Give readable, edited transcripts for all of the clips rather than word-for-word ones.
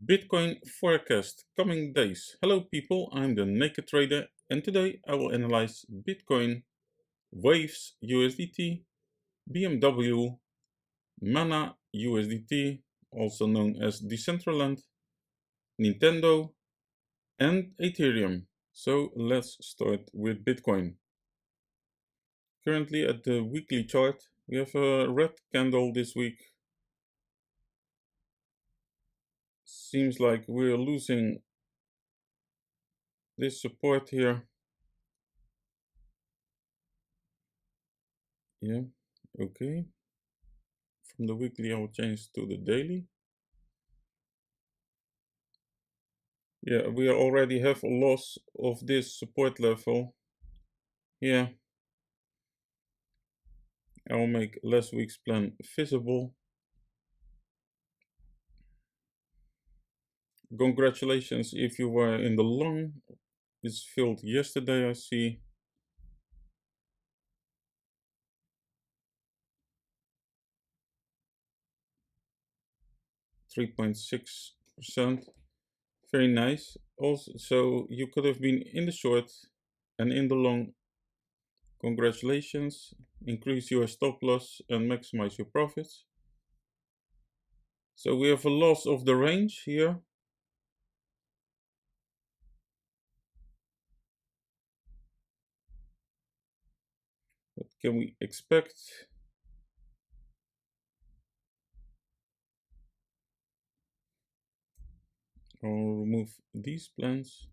Bitcoin forecast coming days. Hello people, I'm the NakedTrader and today I will analyze Bitcoin, Waves USDT, BMW, Mana USDT, also known as Decentraland, Nintendo and Ethereum. So let's start with Bitcoin. Currently at the weekly chart we have a red candle this week. Seems like we're losing this support here. Yeah, okay. From the weekly I will change to the daily. Yeah, we already have a loss of this support level. Yeah, I will make last week's plan visible. Congratulations if you were in the long. It's filled yesterday, I see. .6%. Very nice. Also, so you could have been in the short and in the long. Congratulations. Increase your stop loss and maximize your profits. So we have a loss of the range here. What can we expect? I'll remove these plans.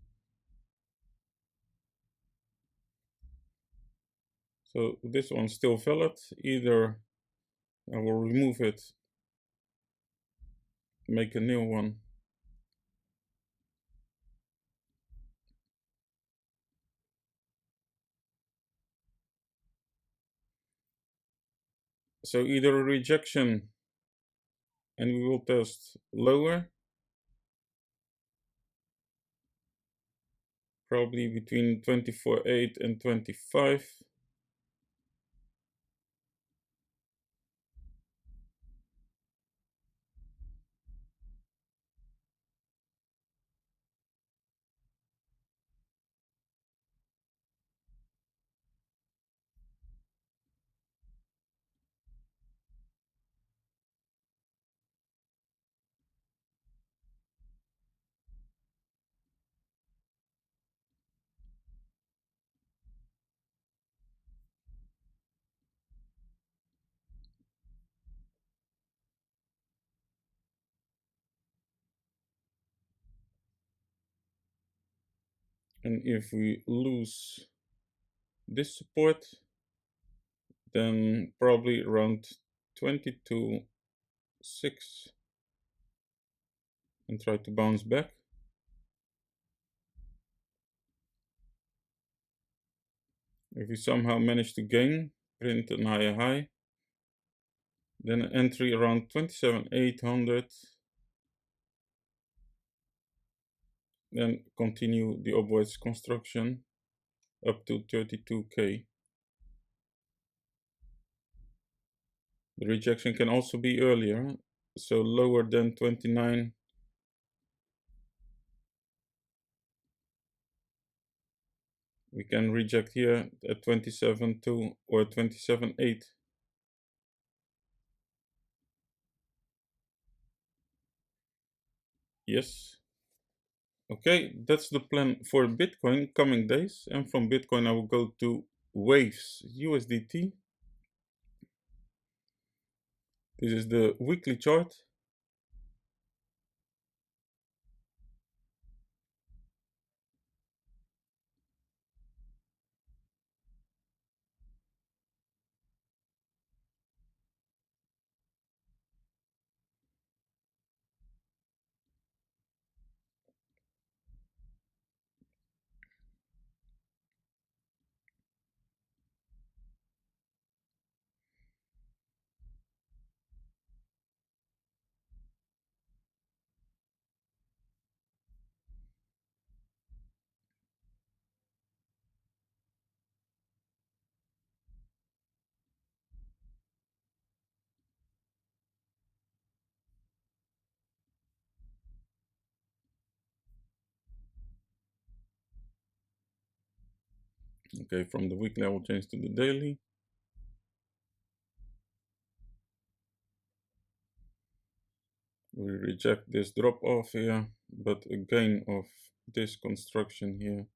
So this one's still valid. Either I will remove it, make a new one. So either a rejection and we will test lower, probably between 24.8 and 25. And if we lose this support, then probably around 22.6 and try to bounce back. If we somehow manage to gain, print an higher high, then an entry around 27.800, then continue the upwards construction up to 32k. The rejection can also be earlier, so lower than 29. We can reject here at 27.2 or 27.8. Yes. Okay, that's the plan for Bitcoin coming days. And from Bitcoin I will go to Waves USDT. This is the weekly chart. Okay, from the weekly I will change to the daily. We reject this drop off here, but a gain of this construction here.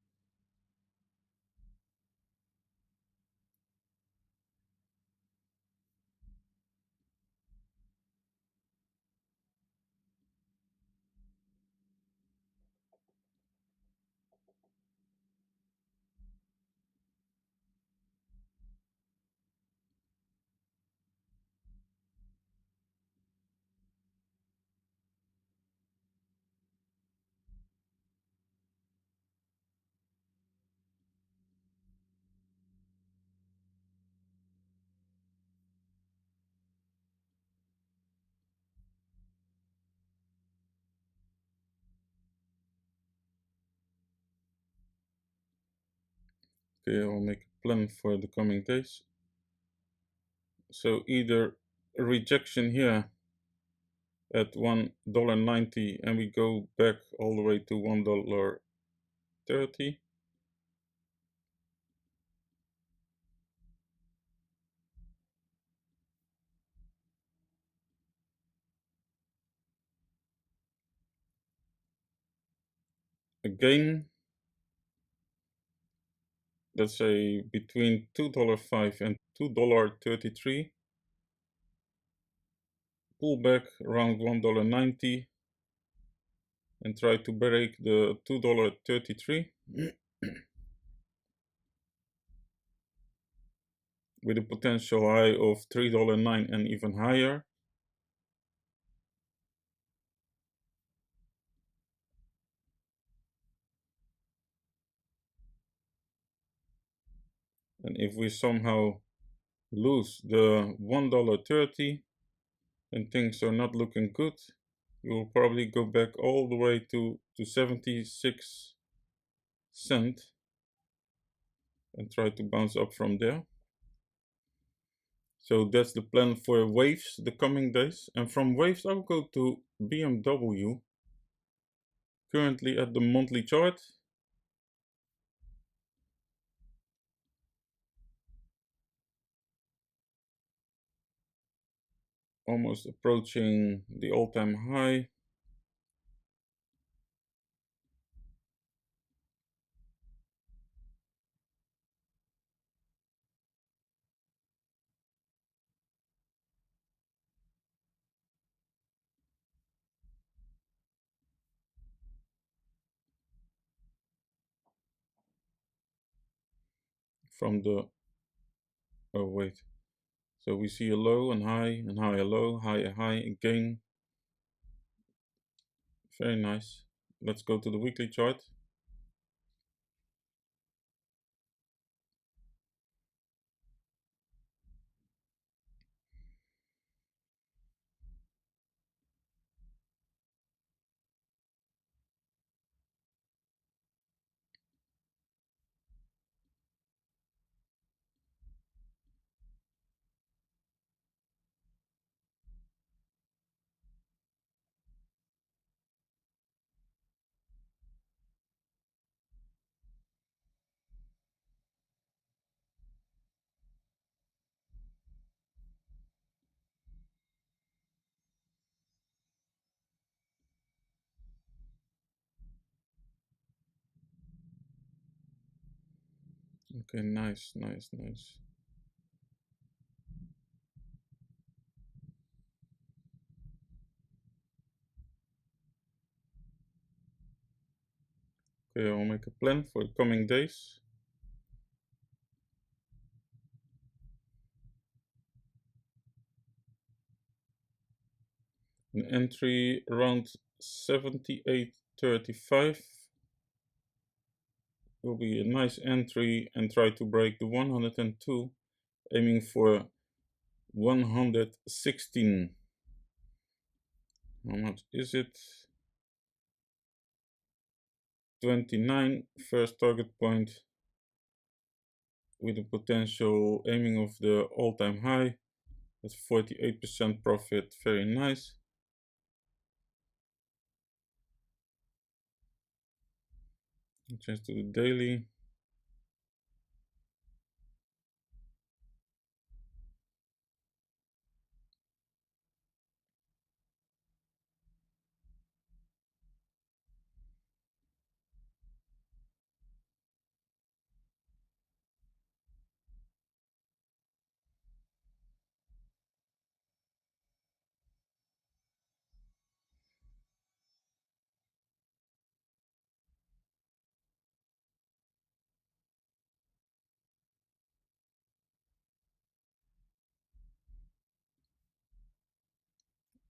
Okay, I will make a plan for the coming days. So either a rejection here at $1.90 and we go back all the way to $1.30. Again, let's say between $2.05 and $2.33. Pull back around $1.90 and try to break the $2.33 with a potential high of $3.09 and even higher. And if we somehow lose the $1.30 and things are not looking good, you will probably go back all the way to 76 cents and try to bounce up from there. So that's the plan for waves the coming days. And from waves I'll go to BMW. Currently at the monthly chart. Almost approaching the all-time high. From the, oh wait, so we see a low and high and high, a low, high, a high again. Very nice. Let's go to the weekly chart. Okay, nice, nice, nice. Okay, I'll make a plan for the coming days. An entry around 78.35 will be a nice entry and try to break the 102, aiming for 116. How much is it? 29, first target point with a potential aiming of the all-time high. That's 48% profit, very nice. Change to the daily.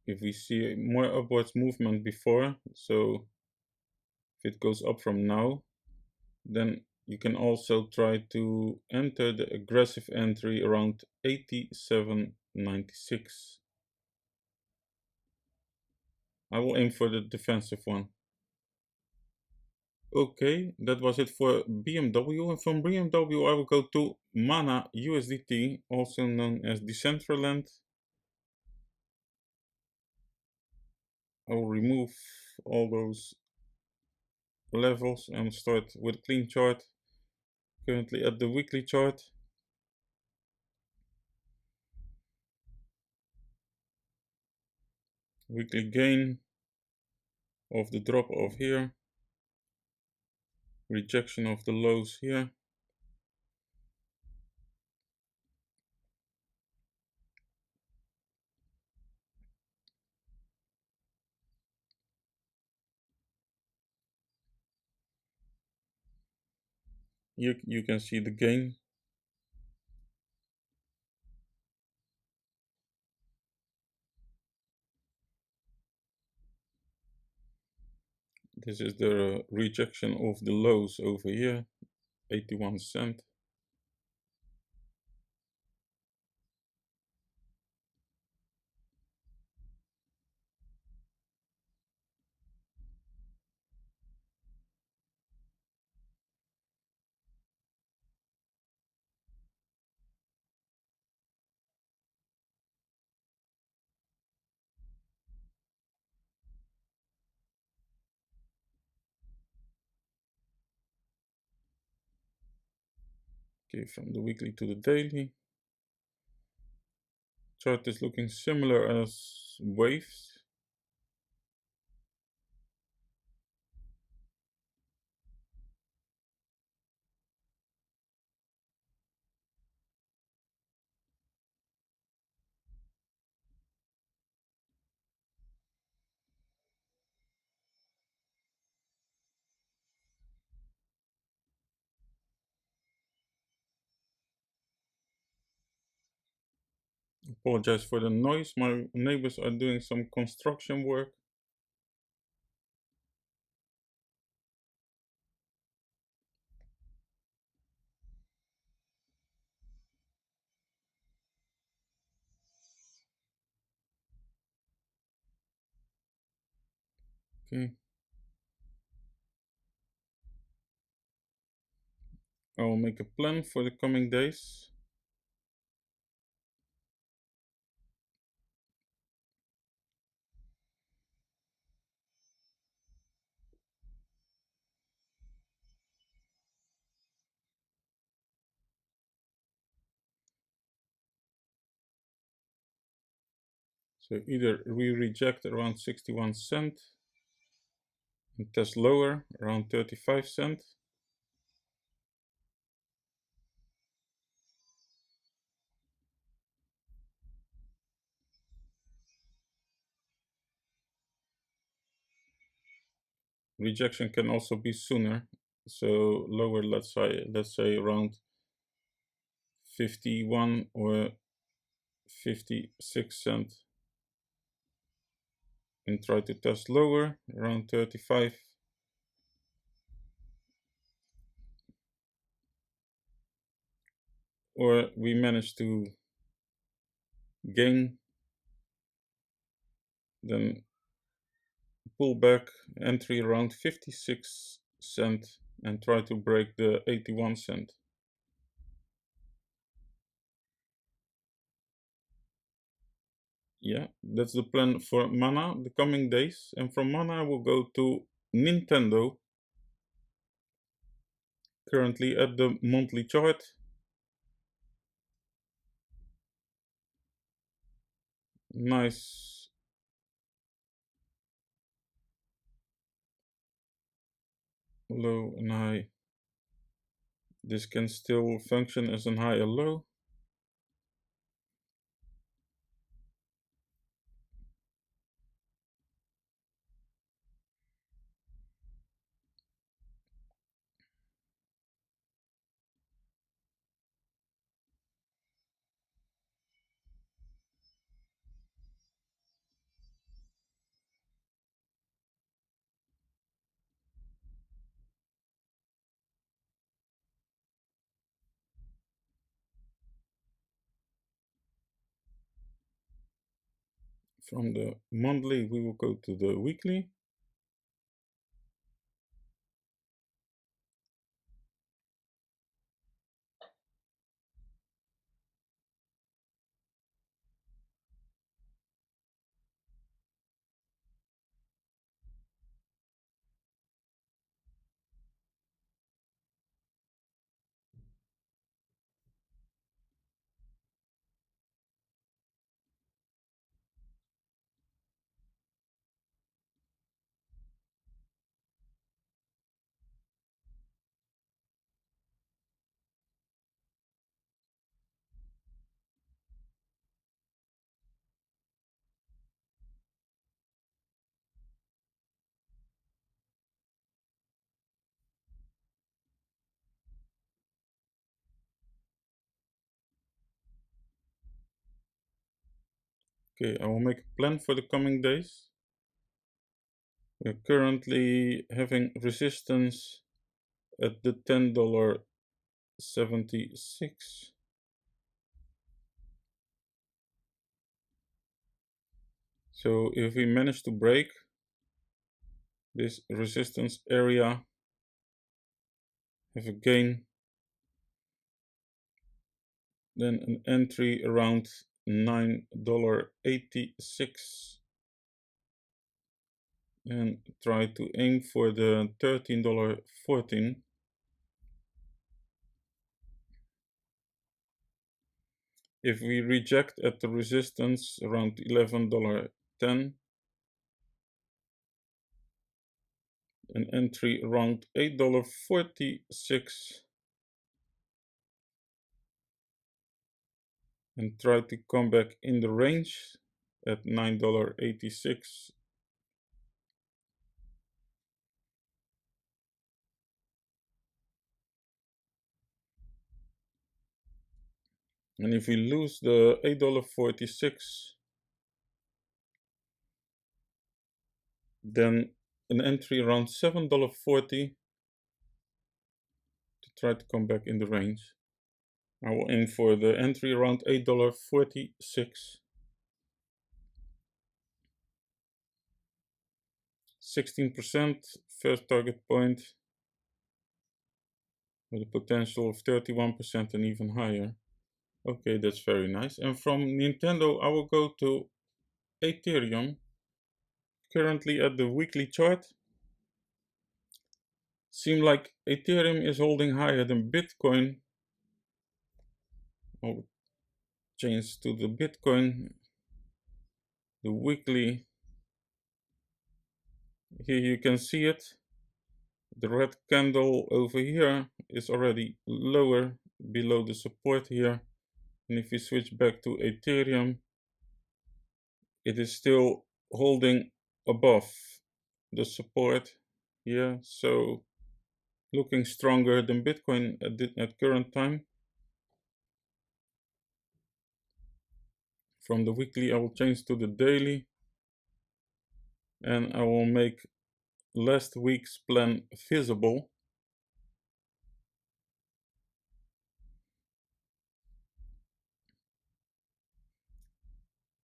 if we see more upwards movement before, so if it goes up from now, then you can also try to enter the aggressive entry around 87.96. I will aim for the defensive one. Okay, that was it for BMW, and from BMW I will go to Mana USDT, also known as Decentraland. I will remove all those levels and start with a clean chart. Currently at the weekly chart. Weekly gain of the drop off here. Rejection of the lows here. You can see the gain. This is the rejection of the lows over here, 81 cent. Okay, from the weekly to the daily. Chart is looking similar as waves. Apologize for the noise. My neighbors are doing some construction work. Okay. I will make a plan for the coming days. So either we reject around 61 cent and test lower around 35 cent. Rejection can also be sooner, so lower, let's say around 51 or 56 cent, and try to test lower around 35. Or we manage to gain, then pull back, entry around 56 cent, and try to break the 81 cent. Yeah, that's the plan for Mana the coming days. And from Mana we'll go to Nintendo, currently at the monthly chart. Nice low and high. This can still function as a high or low. From the monthly, we will go to the weekly. Okay, I will make a plan for the coming days. We're currently having resistance at the $10.76. So if we manage to break this resistance area, have a gain, then an entry around $9.86 and try to aim for the $13.14. If we reject at the resistance around $11.10, an entry around $8.46 and try to come back in the range at $9.86. And if we lose the $8.46, then an entry around $7.40 to try to come back in the range. I will aim for the entry around $8.46. 16% first target point with a potential of 31% and even higher. Okay, that's very nice. And from Nintendo, I will go to Ethereum. Currently at the weekly chart, seems like Ethereum is holding higher than Bitcoin. I'll change to the Bitcoin, the weekly. Here you can see it. The red candle over here is already lower below the support here. And if we switch back to Ethereum, it is still holding above the support here. So looking stronger than Bitcoin at current time. From the weekly, I will change to the daily. And I will make last week's plan visible.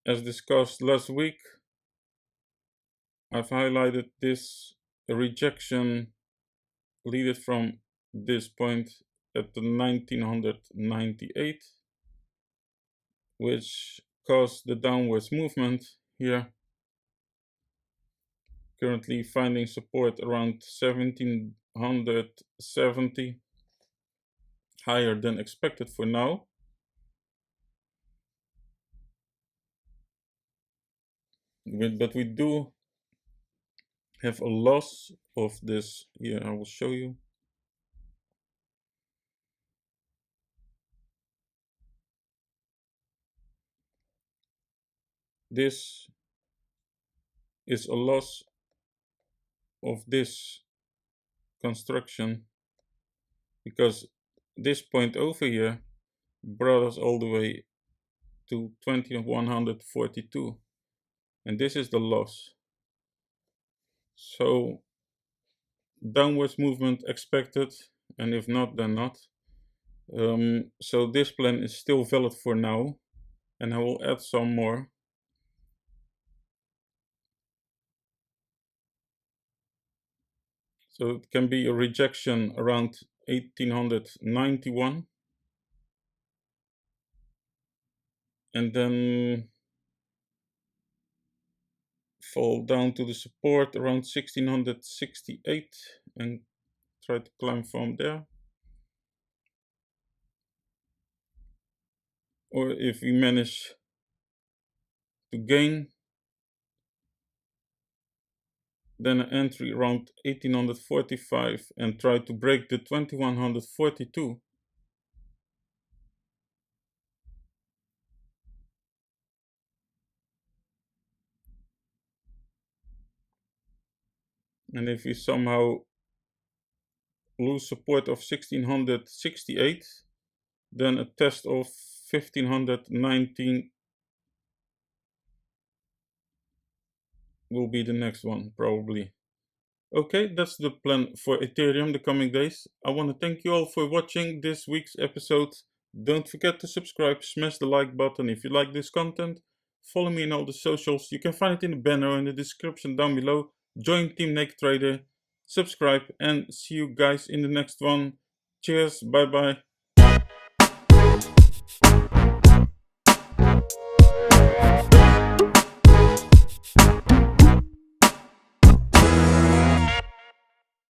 As discussed last week, I've highlighted this rejection leaded from this point at the 1998, which caused the downwards movement here. Currently finding support around 1770, higher than expected for now. But we do have a loss of this here. I will show you. This is a loss of this construction because this point over here brought us all the way to 2142, and this is the loss. So downwards movement expected, and if not, then not. So this plan is still valid for now, and I will add some more. So it can be a rejection around 1891, and then fall down to the support around 1668 and try to climb from there. Or if we manage to gain, then an entry around 1845 and try to break the 2142. And if we somehow lose support of 1668, then a test of 1519 will be the next one, probably. Okay, that's the plan for Ethereum the coming days. I want to thank you all for watching this week's episode. Don't forget to subscribe, smash the like button if you like this content. Follow me on all the socials. You can find it in the banner in the description down below. Join Team NakedTrader, subscribe, and see you guys in the next one. Cheers, bye bye.